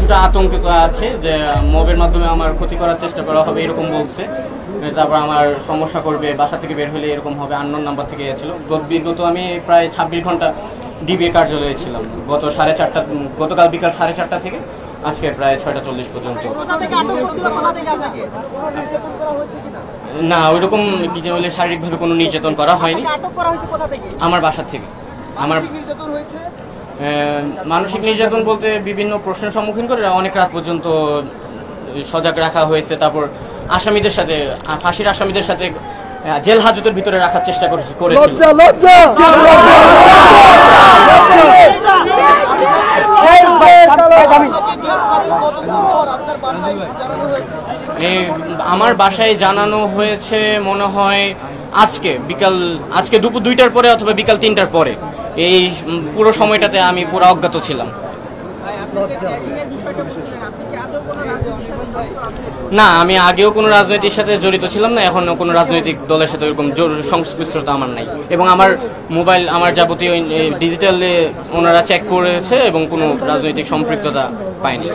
কিছুটা আতঙ্কিত আছে যে মবের মাধ্যমে আমার ক্ষতি করার চেষ্টা করা হবে এরকম বলছে। তারপর আমার সমস্যা করবে, বাসা থেকে বের হলে এরকম হবে, আননোন নাম্বার থেকে এসেছিল। বিগত আমি প্রায় 26 ঘন্টা ডিবি কার্যালয়ে ছিলাম, গতকাল বিকাল 4:30 থেকে আজকে প্রায় 6:40 পর্যন্ত। না, ওইরকম কি যে বলে শারীরিকভাবে কোনো নির্যাতন করা হয়নি। আমার বাসা থেকে। আমার মানসিক নির্যাতন বলতে বিভিন্ন প্রশ্নের সম্মুখীন করে অনেক রাত পর্যন্ত সজাগ রাখা হয়েছে। তারপর আসামিদের সাথে, ফাঁসির আসামিদের সাথে জেল হাজতের ভিতরে রাখার চেষ্টা করেছিল। আমার বাসায় জানানো হয়েছে মনে হয় আজকে দুপুর 2টার পরে অথবা বিকাল 3টার পরে। এই পুরো সময়টাতে আমি পুরো অজ্ঞাত ছিলাম। না, আমি আগেও কোনো রাজনৈতিক সাথে জড়িত ছিলাম না, এখনো কোনো রাজনৈতিক দলের সাথে এরকম সংশ্লিষ্টতা আমার নাই। এবং আমার মোবাইল, আমার যাবতীয় ডিজিটালে ওনারা চেক করেছে এবং কোনো রাজনৈতিক সম্পৃক্ততা পায়নি।